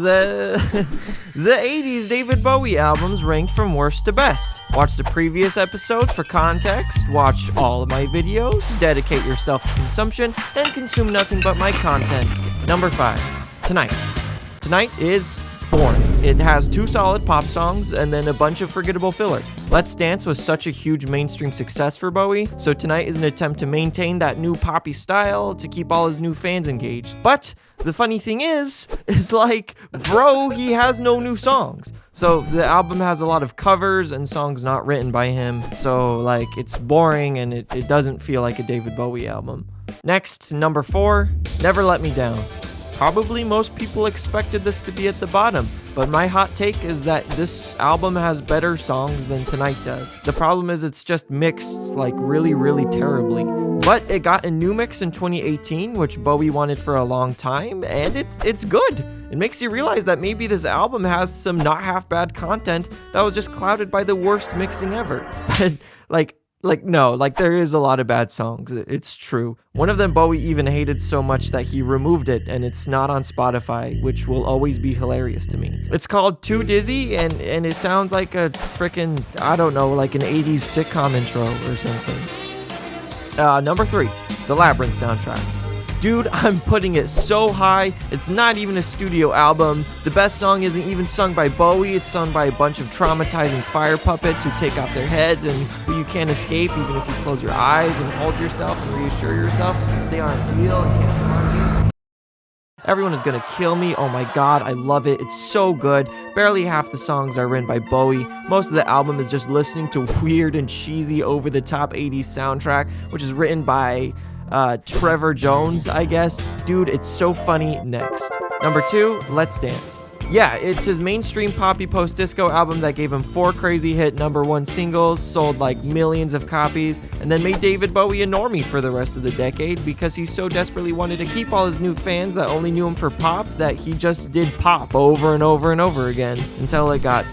the the 80s David Bowie albums ranked from worst to best. Watch the previous episodes for context, watch all of my videos, dedicate yourself to consumption, and consume nothing but my content. Number 5. Tonight. Tonight is boring. It has 2 solid pop songs and then a bunch of forgettable filler. Let's Dance was such a huge mainstream success for Bowie, so Tonight is an attempt to maintain that new poppy style to keep all his new fans engaged. But the funny thing is like, bro, he has no new songs. So the album has a lot of covers and songs not written by him, so like it's boring and it doesn't feel like a David Bowie album. Next, number 4, Never Let Me Down. Probably most people expected this to be at the bottom, but my hot take is that this album has better songs than Tonight does. The problem is it's just mixed like really, really terribly. But it got a new mix in 2018, which Bowie wanted for a long time, and it's good. It makes you realize that maybe this album has some not half bad content that was just clouded by the worst mixing ever. But no, there is a lot of bad songs. It's true. One of them Bowie even hated so much that he removed it, and it's not on Spotify, which will always be hilarious to me. It's called Too Dizzy, and it sounds like a frickin', I don't know, like an 80s sitcom intro or something. Number 3, the Labyrinth soundtrack. Dude, I'm putting it so high, it's not even a studio album. The best song isn't even sung by Bowie, it's sung by a bunch of traumatizing fire puppets who take off their heads and who you can't escape even if you close your eyes and hold yourself and reassure yourself they aren't real and can't harm you. Everyone is gonna kill me, oh my god, I love it, it's so good. Barely half the songs are written by Bowie. Most of the album is just listening to weird and cheesy over-the-top 80s soundtrack, which is written by Trevor Jones, I guess. Dude, it's so funny. Next. Number 2, Let's Dance. Yeah, it's his mainstream poppy post-disco album that gave him 4 crazy hit number 1 singles, sold like millions of copies, and then made David Bowie a normie for the rest of the decade because he so desperately wanted to keep all his new fans that only knew him for pop that he just did pop over and over and over again until it got,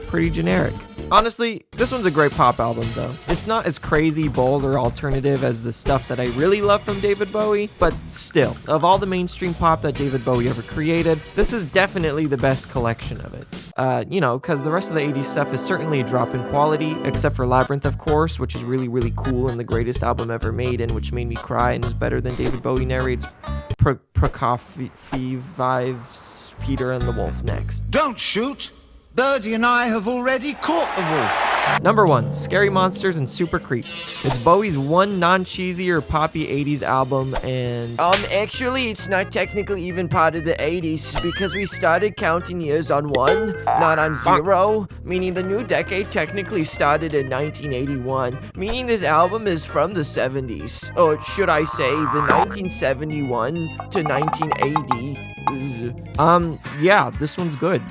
pretty generic. Honestly, this one's a great pop album though. It's not as crazy, bold, or alternative as the stuff that I really love from David Bowie, but still, of all the mainstream pop that David Bowie ever created, this is definitely the best collection of it. Because the rest of the 80s stuff is certainly a drop in quality, except for Labyrinth, of course, which is really, really cool and the greatest album ever made and which made me cry and is better than David Bowie narrates Prokofiev Peter and the Wolf. Next. Don't shoot! Birdie and I have already caught the wolf. Number 1, Scary Monsters and Super Creeps. It's Bowie's one non-cheesy or poppy 80s album, and actually it's not technically even part of the 80s because we started counting years on 1, not on 0, meaning the new decade technically started in 1981, meaning this album is from the 70s, or should I say the 1971 to 1980. Yeah, this one's good.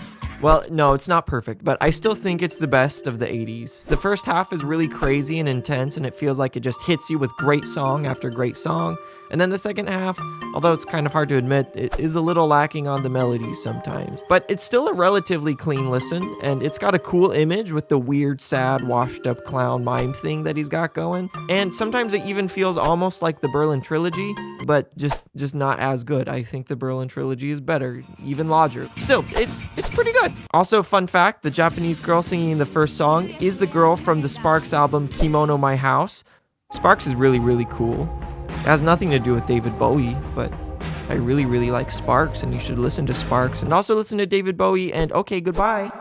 Well, no, it's not perfect, but I still think it's the best of the 80s. The first half is really crazy and intense, and it feels like it just hits you with great song after great song. And then the second half, although it's kind of hard to admit, it is a little lacking on the melodies sometimes. But it's still a relatively clean listen, and it's got a cool image with the weird, sad, washed-up clown mime thing that he's got going. And sometimes it even feels almost like the Berlin Trilogy, but just not as good. I think the Berlin Trilogy is better, even larger. Still, it's pretty good. Also, fun fact, the Japanese girl singing the first song is the girl from the Sparks album Kimono My House. Sparks is really, really cool. It has nothing to do with David Bowie, but I really, really like Sparks, and you should listen to Sparks, and also listen to David Bowie, and okay, goodbye.